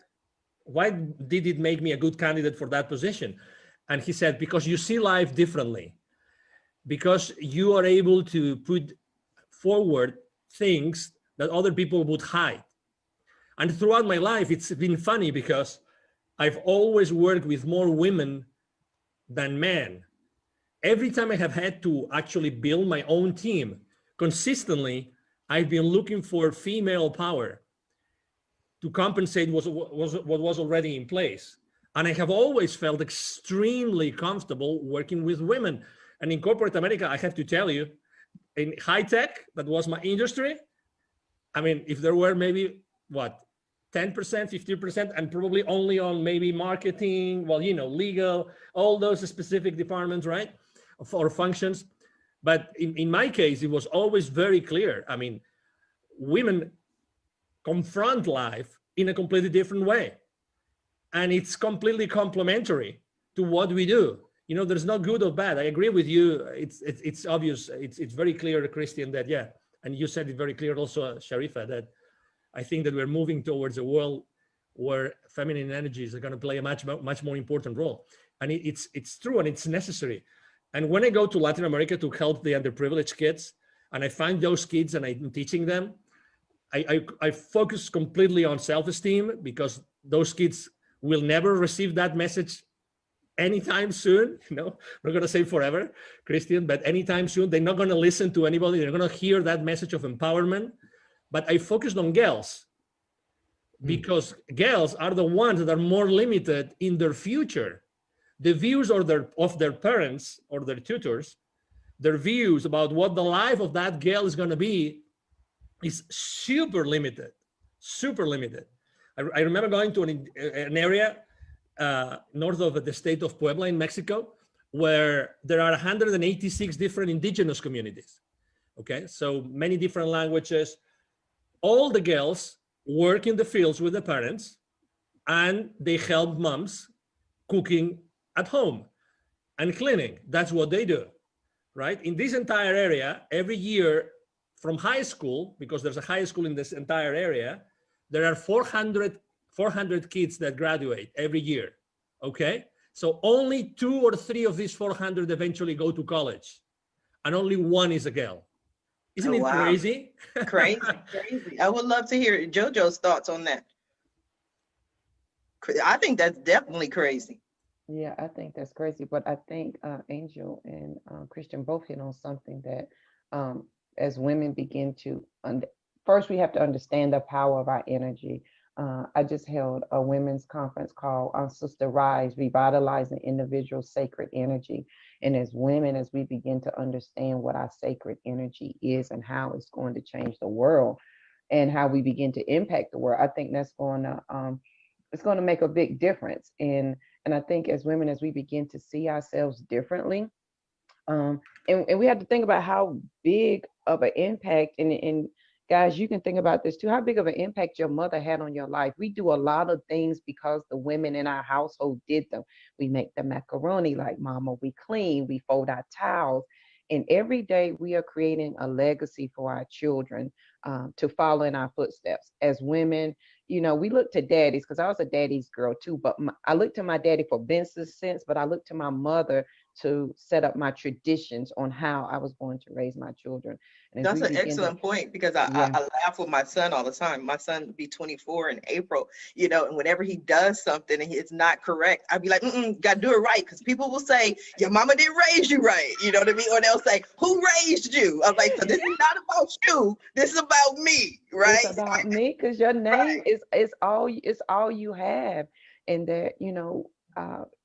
it make me a good candidate for that position? And he said, because you see life differently, because you are able to put forward things that other people would hide. And throughout my life, it's been funny because I've always worked with more women than men. Every time I have had to actually build my own team, consistently, I've been looking for female power to compensate what was already in place. And I have always felt extremely comfortable working with women. And in corporate America, I have to tell you, in high tech, that was my industry. I mean, if there were maybe, 10%, 15%, and probably only on maybe marketing, legal, all those specific departments, right? Or functions. But in my case, it was always very clear. I mean, women confront life in a completely different way. And it's completely complementary. to what we do. You know, there's no good or bad. I agree with you. It's obvious. It's very clear, Christian, that yeah, and you said it very clear also, Sharifa, that I think that we're moving towards a world where feminine energies are going to play a much more important role, and it's true and it's necessary. And when I go to Latin America to help the underprivileged kids, and I find those kids and I'm teaching them, I focus completely on self-esteem, because those kids will never receive that message anytime soon. You know, I'm not going to say forever, Christian, but anytime soon. They're not going to listen to anybody. They're going to hear that message of empowerment. But I focused on girls, because girls are the ones that are more limited in their future. The views of their parents or their tutors, their views about what the life of that girl is going to be is super limited, super limited. I remember going to an area north of the state of Puebla in Mexico, where there are 186 different indigenous communities. Okay, so many different languages. All the girls work in the fields with the parents, and they help moms cooking at home and cleaning. That's what they do, right? In this entire area, every year from high school, because there's a high school in this entire area, there are 400 kids that graduate every year, okay? So only 2 or 3 of these 400 eventually go to college, and only 1 is a girl. Isn't it crazy? Crazy, crazy. I would love to hear JoJo's thoughts on that. I think that's definitely crazy. Yeah, I think that's crazy. But I think Angel and Christian both hit on something that as women begin to, first we have to understand the power of our energy. I just held a women's conference called Sister Rise, Revitalizing Individual Sacred Energy. And as women, as we begin to understand what our sacred energy is and how it's going to change the world and how we begin to impact the world, I think that's going to, it's going to make a big difference. And I think as women, as we begin to see ourselves differently, and we have to think about how big of an impact, and guys, you can think about this too, how big of an impact your mother had on your life. We do a lot of things because the women in our household did them. We make the macaroni like mama, we clean, we fold our towels. And every day we are creating a legacy for our children to follow in our footsteps. As women, you know, we look to daddies, because I was a daddy's girl too, but I looked to my daddy for business sense, but I looked to my mother to set up my traditions on how I was going to raise my children. And that's an excellent point, because I laugh with my son all the time. My son will be 24 in April, you know, and whenever he does something and it's not correct, I'd be like, gotta do it right, because people will say, your mama didn't raise you right, you know what I mean? Or they'll say, who raised you? I'm like, so this is not about you, this is about me, right? It's about me, because your name is all you have. And that, you know,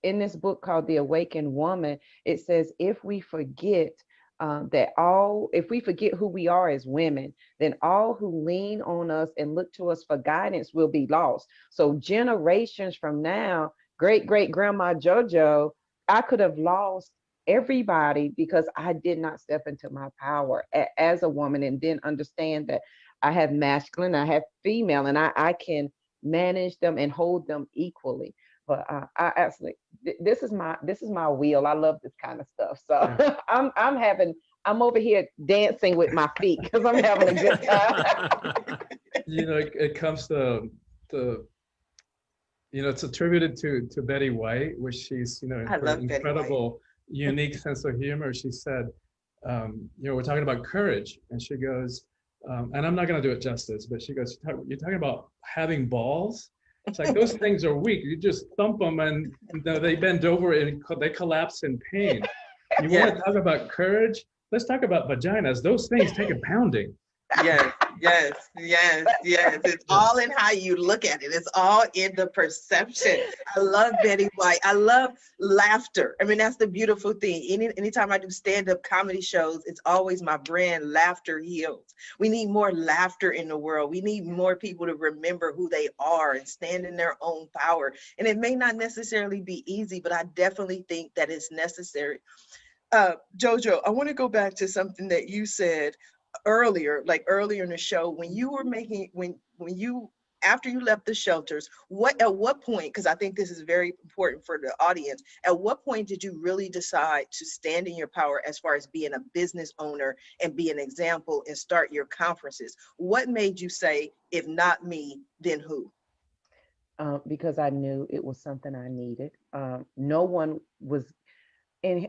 in this book called The Awakened Woman, it says, if we forget if we forget who we are as women, then all who lean on us and look to us for guidance will be lost. So generations from now, great grandma JoJo, I could have lost everybody because I did not step into my power as a woman, and then understand that I have masculine, I have female, and I can manage them and hold them equally. But I absolutely, this is my wheel. I love this kind of stuff. So I'm over here dancing with my feet because I'm having a good time. You know, it comes to you know, it's attributed to Betty White, which she's, you know, her incredible, unique sense of humor. She said, you know, we're talking about courage, and she goes, and I'm not going to do it justice, but she goes, you're talking about having balls. It's like, those things are weak. You just thump them and they bend over and they collapse in pain. You want to talk about courage? Let's talk about vaginas. Those things take a pounding. Yes. It's all in how you look at it. It's all in the perception. I love Betty White. I love laughter. I mean, that's the beautiful thing. Anytime I do stand-up comedy shows, it's always my brand, Laughter Heals. We need more laughter in the world. We need more people to remember who they are and stand in their own power. And it may not necessarily be easy, but I definitely think that it's necessary. JoJo, I want to go back to something that you said earlier in the show, when you were making, when you after you left the shelters, at what point, because I think this is very important for the audience, at what point did you really decide to stand in your power as far as being a business owner and be an example and start your conferences? What made you say, if not me, then who? Because I knew it was something I needed. No one was, and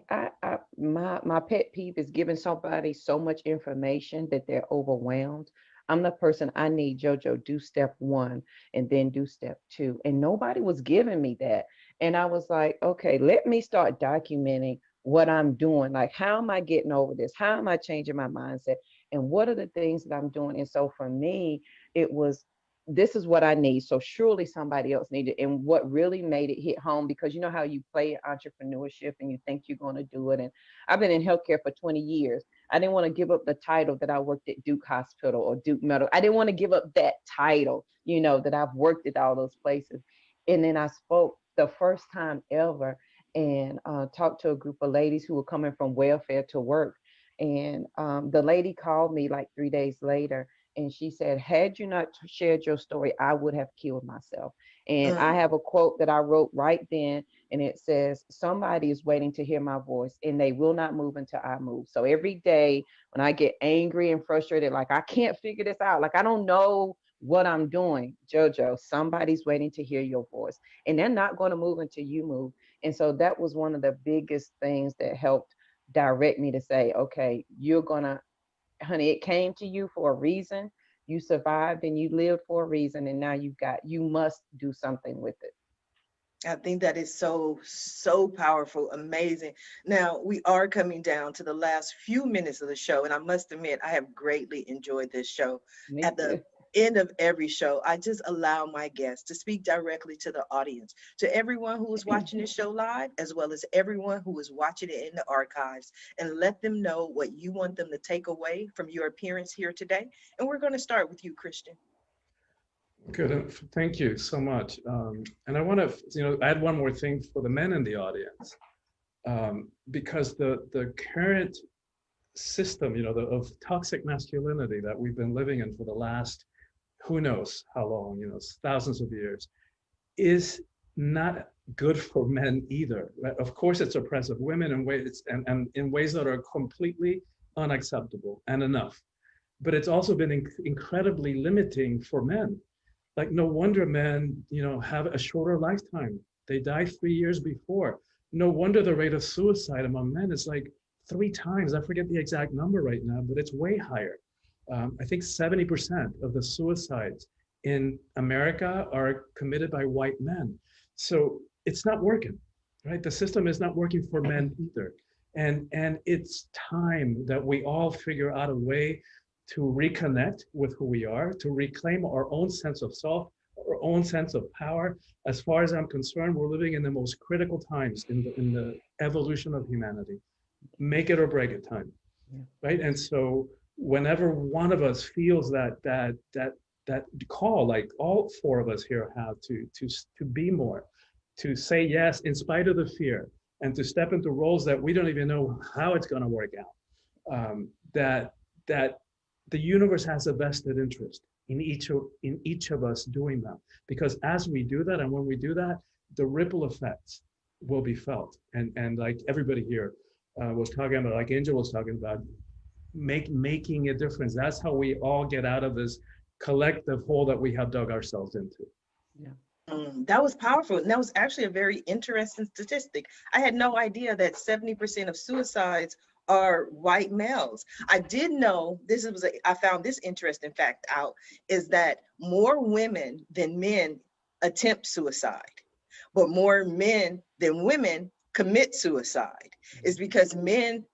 my pet peeve is giving somebody so much information that they're overwhelmed. I'm the person, I need JoJo, do step one and then do step two. And nobody was giving me that. And I was like, okay, let me start documenting what I'm doing. Like, how am I getting over this? How am I changing my mindset? And what are the things that I'm doing? And so for me, it was, this is what I need. So surely somebody else needed. And what really made it hit home, because you know how you play entrepreneurship and you think you're going to do it. And I've been in healthcare for 20 years. I didn't want to give up the title that I worked at Duke Hospital or Duke Medical. I didn't want to give up that title, you know, that I've worked at all those places. And then I spoke the first time ever and talked to a group of ladies who were coming from welfare to work. And the lady called me like 3 days later, and she said, had you not shared your story, I would have killed myself. And I have a quote that I wrote right then, and it says, somebody is waiting to hear my voice, and they will not move until I move. So every day when I get angry and frustrated, like I can't figure this out, like I don't know what I'm doing, JoJo, somebody's waiting to hear your voice, and they're not going to move until you move. And so that was one of the biggest things that helped direct me to say, okay, you're gonna, honey, it came to you for a reason. You survived and you lived for a reason, and now you must do something with it. I think that is so, so powerful, amazing. Now, we are coming down to the last few minutes of the show, and I must admit, I have greatly enjoyed this show. Me At the too. end of every show, I just allow my guests to speak directly to the audience, to everyone who is watching this show live, as well as everyone who is watching it in the archives, and let them know what you want them to take away from your appearance here today. And we're going to start with you, Christian. Good. Thank you so much. And I want to, add one more thing for the men in the audience, because the current system, of toxic masculinity that we've been living in for the last, who knows how long, thousands of years, is not good for men either. Right? Of course, it's oppressive women in ways and in ways that are completely unacceptable and enough. But it's also been incredibly limiting for men. Like, no wonder men, have a shorter lifetime. They die 3 years before. No wonder the rate of suicide among men is like 3 times. I forget the exact number right now, but it's way higher. I think 70% of the suicides in America are committed by white men. So it's not working, right? The system is not working for men either. And it's time that we all figure out a way to reconnect with who we are, to reclaim our own sense of self, our own sense of power. As far as I'm concerned, we're living in the most critical times in the evolution of humanity. Make it or break it time, right? And so whenever one of us feels that call, like all 4 of us here have to be more, to say yes in spite of the fear, and to step into roles that we don't even know how it's going to work out, that the universe has a vested interest in each of us doing that. Because as we do that, and when we do that, the ripple effects will be felt. And like everybody here was talking about, like Angel was talking about, making a difference. That's how we all get out of this collective hole that we have dug ourselves into. Yeah. That was powerful. And that was actually a very interesting statistic. I had no idea that 70% of suicides are white males. I did know I found this interesting fact out, is that more women than men attempt suicide, but more men than women commit suicide. Is because men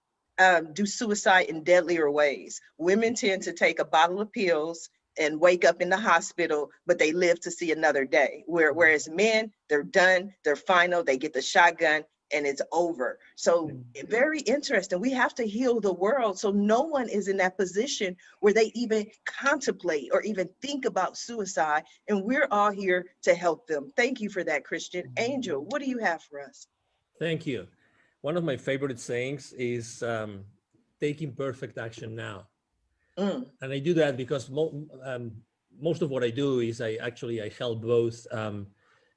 do suicide in deadlier ways. Women tend to take a bottle of pills and wake up in the hospital, but they live to see another day. Whereas men, they're done, they're final, they get the shotgun, and it's over. So very interesting. We have to heal the world so no one is in that position where they even contemplate or even think about suicide. And we're all here to help them. Thank you for that, Christian. Angel, what do you have for us? Thank you. One of my favorite sayings is taking perfect action now. And I do that because most of what I do is I help both,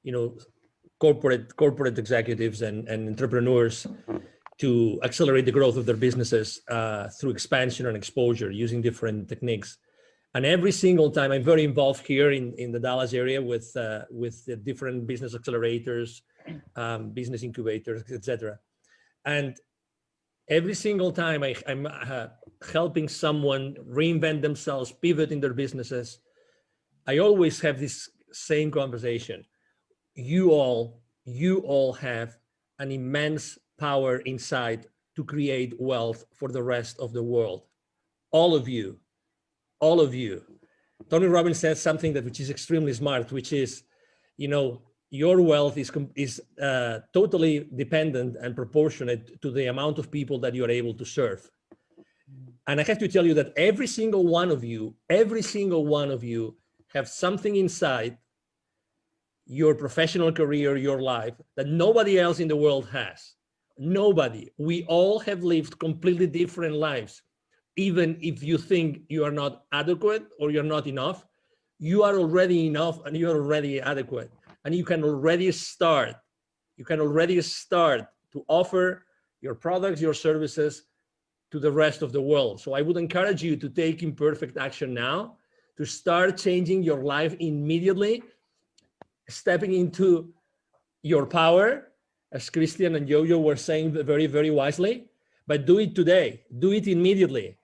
you know, corporate executives and entrepreneurs to accelerate the growth of their businesses through expansion and exposure using different techniques. And every single time, I'm very involved here in the Dallas area with the different business accelerators, business incubators, etc. And every single time I'm helping someone reinvent themselves, pivot in their businesses, I always have this same conversation. You all have an immense power inside to create wealth for the rest of the world. All of you. Tony Robbins says something which is extremely smart, which is, you know, your wealth is totally dependent and proportionate to the amount of people that you are able to serve. And I have to tell you that every single one of you have something inside your professional career, your life, that nobody else in the world has. Nobody. We all have lived completely different lives. Even if you think you are not adequate or you're not enough, you are already enough and you are already adequate. And you can already start. To offer your products, your services to the rest of the world. So I would encourage you to take imperfect action now, to start changing your life immediately, stepping into your power, as Christian and Jojo were saying very, very wisely, but do it today, do it immediately.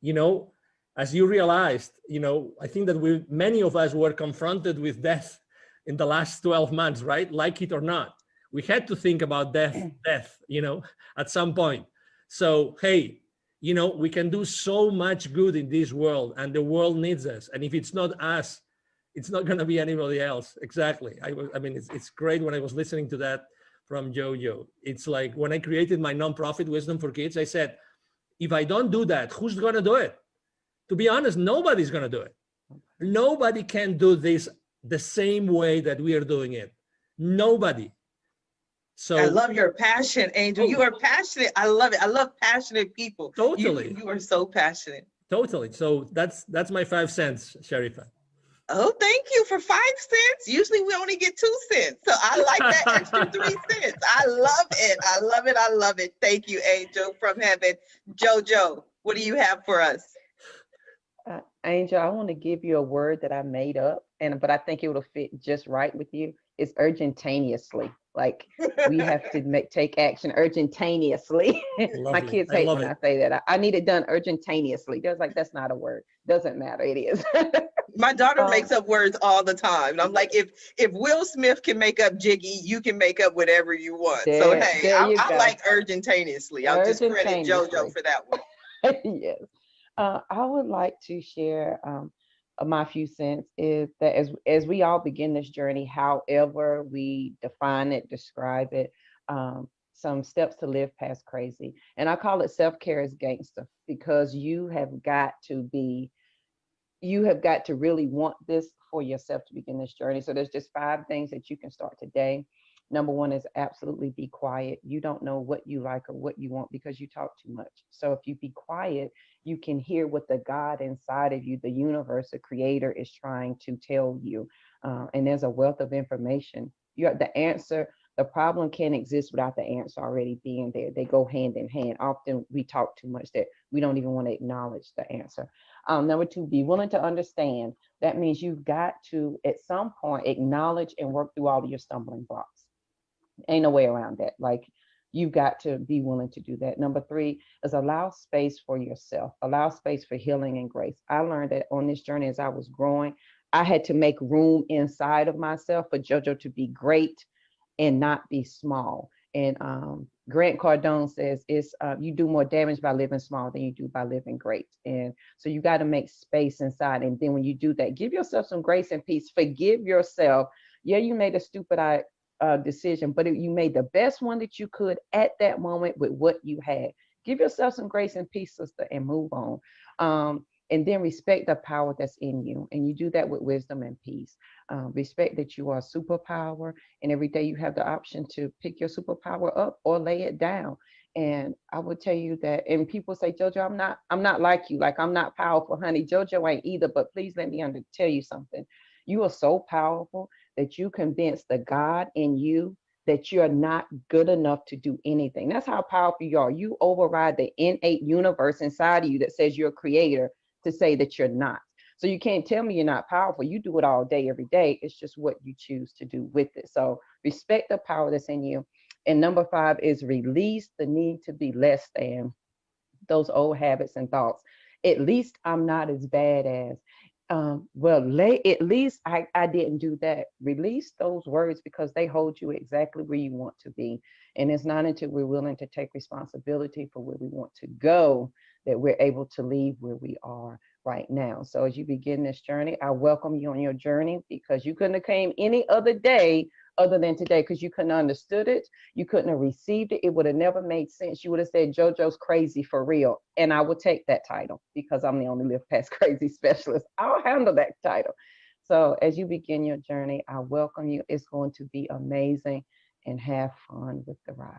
You know, as you realized, you know, I think that many of us were confronted with death in the last 12 months, right? Like it or not. We had to think about death, you know, at some point. So, hey, you know, we can do so much good in this world and the world needs us. And if it's not us, it's not going to be anybody else. Exactly. I mean, it's great when I was listening to that from Jojo. It's like when I created my nonprofit Wisdom for Kids, I said, if I don't do that, who's going to do it? To be honest, nobody's going to do it. Nobody can do this the same way that we are doing it. Nobody. So I love your passion, Angel. You are passionate. I love it. I love passionate people. Totally. You are so passionate. Totally. So that's my 5 cents, Sharifa. Oh, thank you for 5 cents. Usually we only get 2 cents. So I like that extra 3 cents. I love it. I love it. I love it. Thank you, Angel from heaven. Jojo, what do you have for us? Angel, I want to give you a word that I made up, but I think it will fit just right with you. It's urgentaneously. Like we have to take action urgentaneously. My kids hate when I say that. I need it done urgentaneously. They're like, that's not a word. Doesn't matter. It is. My daughter makes up words all the time. And I'm like, if Will Smith can make up Jiggy, you can make up whatever you want. So hey, I like urgentaneously. I'll just credit Jojo for that one. Yes. I would like to share my few cents is that as we all begin this journey, however we define it, describe it, some steps to live past crazy. And I call it self-care as gangster, because you have got to really want this for yourself to begin this journey. So there's just 5 things that you can start today. Number 1 is absolutely be quiet. You don't know what you like or what you want because you talk too much. So if you be quiet, you can hear what the God inside of you, the universe, the creator is trying to tell you. And there's a wealth of information. You have the answer. The problem can't exist without the answer already being there. They go hand in hand. Often we talk too much that we don't even want to acknowledge the answer. Number 2, be willing to understand. That means you've got to, at some point, acknowledge and work through all of your stumbling blocks. Ain't no way around that. Like, you've got to be willing to do that. Number 3 is allow space for yourself. Allow space for healing and grace. I learned that on this journey as I was growing, I had to make room inside of myself for JoJo to be great and not be small. And Grant Cardone says it's you do more damage by living small than you do by living great. And so you got to make space inside. And then when you do that, give yourself some grace and peace. Forgive yourself. Yeah, you made a stupid decision, but you made the best one that you could at that moment with what you had. Give yourself some grace and peace, sister, and move on. And then respect the power that's in you. And you do that with wisdom and peace. Respect that you are a superpower, and every day you have the option to pick your superpower up or lay it down. And I would tell you that, and people say, JoJo, I'm not like you. Like, I'm not powerful, honey. JoJo ain't either, but please let me tell you something. You are so powerful that you convince the God in you that you're not good enough to do anything. That's how powerful you are. You override the innate universe inside of you that says you're a creator to say that you're not. So you can't tell me you're not powerful. You do it all day, every day. It's just what you choose to do with it. So respect the power that's in you. And number 5 is release the need to be less than, those old habits and thoughts. At least I'm not as bad as, at least I didn't do that. Release those words because they hold you exactly where you want to be. And it's not until we're willing to take responsibility for where we want to go that we're able to leave where we are right now. So as you begin this journey, I welcome you on your journey, because you couldn't have came any other day other than today, because you couldn't have understood it. You couldn't have received it. It would have never made sense. You would have said, JoJo's crazy for real. And I would take that title because I'm the only Live Past Crazy specialist. I'll handle that title. So as you begin your journey, I welcome you. It's going to be amazing, and have fun with the ride.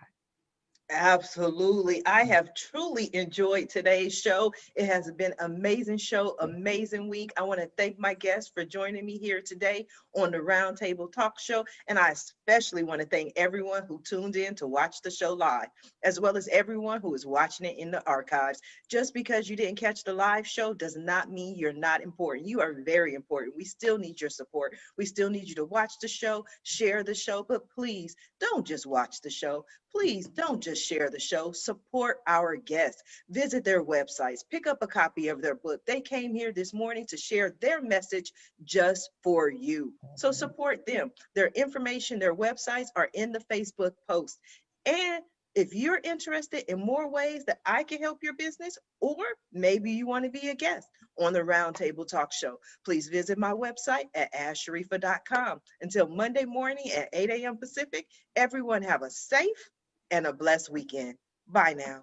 Absolutely. I have truly enjoyed today's show. It has been an amazing show, amazing week. I want to thank my guests for joining me here today on the Roundtable Talk Show. And I especially want to thank everyone who tuned in to watch the show live, as well as everyone who is watching it in the archives. Just because you didn't catch the live show does not mean you're not important. You are very important. We still need your support. We still need you to watch the show, share the show, but please don't just watch the show. Please don't just share the show. Support our guests. Visit their websites. Pick up a copy of their book. They came here this morning to share their message just for you. So support them. Their information, their websites are in the Facebook post. And if you're interested in more ways that I can help your business, or maybe you want to be a guest on the Roundtable Talk Show, please visit my website at asharifa.com. Until Monday morning at 8 a.m. Pacific, everyone have a safe and a blessed weekend. Bye now.